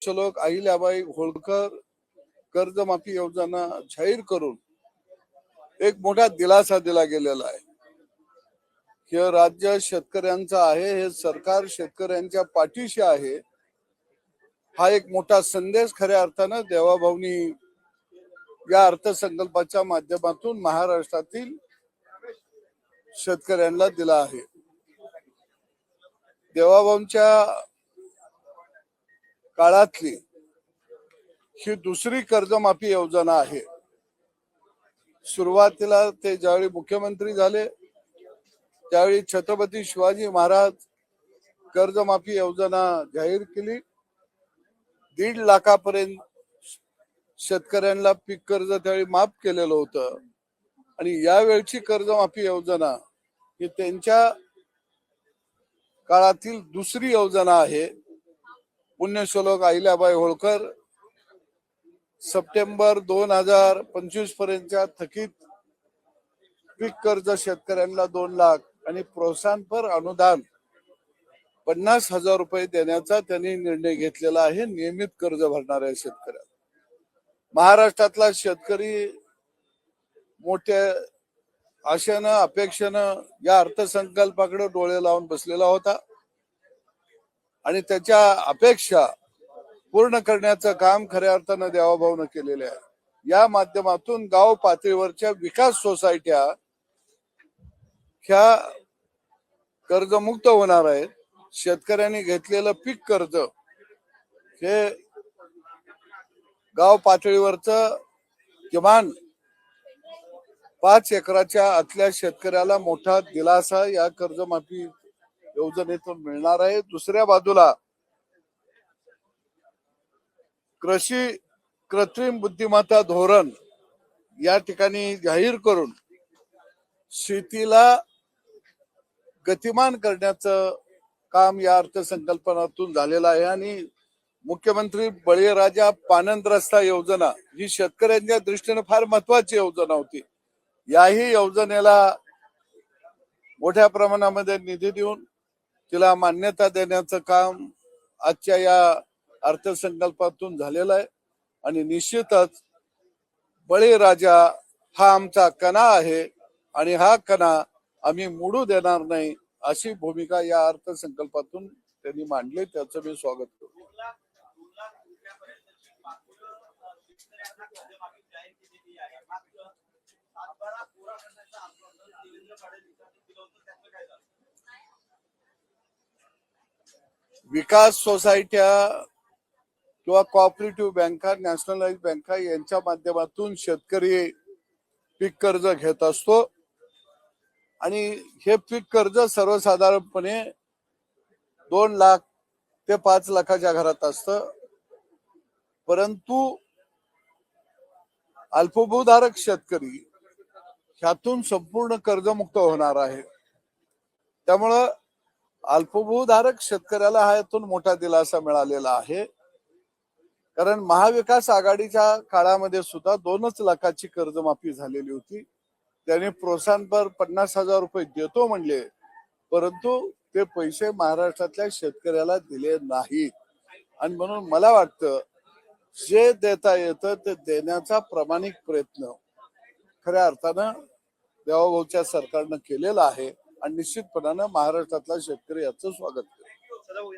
श्लोक अहिल्याबाई होळकर कर्जमाफी योजना जाहीर करून एक मोठा दिलासा दिला गेलेला आहे. हे राज्य शेतकऱ्यांचं आहे, हे सरकार शेतकऱ्यांच्या पाठीशी आहे. हा एक मोठा संदेश खऱ्या अर्थानं देवाभाऊनी या अर्थसंकल्पाच्या माध्यमातून महाराष्ट्रातील शेतकऱ्यांना दिला आहे. देवाभाऊंच्या काळातली ही दुसरी कर्जमाफी योजना आहे. सुरुवातीला ते ज्यावेळी मुख्यमंत्री झाले त्यावेळी छत्रपती शिवाजी महाराज कर्जमाफी योजना जाहीर केली. 1.5 लाखापर्यंत शेतकऱ्यांना पीक कर्ज त्यावेळी माफ केलेलं होतं. आणि यावेळची कर्जमाफी योजना ही त्यांच्या काळातील दुसरी योजना आहे. पुण्यश्लोक अहिल्याबाई होळकर सप्टेंबर 2025 पर्यंतच्या थकीत पीक कर्ज शेतकऱ्यांना 2 लाख आणि प्रोत्साहनपर अनुदान 50,000 रुपये देण्याचा त्यांनी निर्णय घेतलेला आहे. नियमित कर्ज भरणाऱ्या शेतकऱ्यांना महाराष्ट्रातला शेतकरी मोठ्या आशेनं अपेक्षेनं या अर्थसंकल्पाकडे डोळे लावून बसलेला होता आणि त्याच्या अपेक्षा पूर्ण करण्याचं काम खऱ्या अर्थानं देवाभाऊनं केलेले आहे. या माध्यमातून गाव पातळीवरच्या विकास सोसायट्या ह्या कर्जमुक्त होणार आहेत. शेतकऱ्यांनी घेतलेलं पीक कर्ज हे गाव पातळीवरचं किमान 5 एकराच्या आतल्या शेतकऱ्याला मोठा दिलासा या कर्जमाफी योजनेतून मिळणार आहे. दुसऱ्या बाजूला कृषी कृत्रिम बुद्धिमत्ता धोरण या ठिकाणी जाहीर करून शेतीला गतिमान करण्याचं काम या अर्थसंकल्पातून झालेलं आहे. आणि मुख्यमंत्री बळीराजा पानंद रस्ता योजना ही शेतकऱ्यांच्या दृष्टीने फार महत्वाची योजना होती. याही योजनेला मोठ्या प्रमाणामध्ये निधी देऊन तिला मान्यता देण्याचं काम आजच्या या अर्थसंकल्पातून झालेलं आहे. आणि निश्चितच बळीराजा हा आमचा कणा आहे आणि हा कणा आम्ही मोडू देणार नाही अशी भूमिका या अर्थसंकल्पातून त्यांनी मांडली. त्याचं मी स्वागत करतो. विकास सोसायट्या किंवा कोऑपरेटिव्ह बँका, नॅशनलाइज बँका यांच्या माध्यमातून शेतकरी पीक कर्ज घेत असतो आणि हे पीक कर्ज सर्वसाधारणपणे 2 लाख ते 5 लाखाच्या घरात असतं. परंतु अल्पभूधारक शेतकरी ह्यातून संपूर्ण कर्जमुक्त होणार आहे. त्यामुळं अल्पभूधारक शेतकऱ्याला हा यातून मोठा दिलासा मिळालेला आहे. कारण महाविकास आघाडीच्या काळामध्ये सुद्धा 2 लाखाची कर्जमाफी झालेली होती. त्याने प्रोत्साहनपर 50,000 रुपये देतो म्हणले, परंतु ते पैसे महाराष्ट्रातल्या शेतकऱ्याला दिले नाहीत. आणि म्हणून मला वाटतं जे देता येतं ते देण्याचा प्रामाणिक प्रयत्न खऱ्या अर्थानं देवाभाऊच्या सरकारनं केलेला आहे आणि निश्चितपणानं महाराष्ट्रातला शेतकरी याचं स्वागत करेल.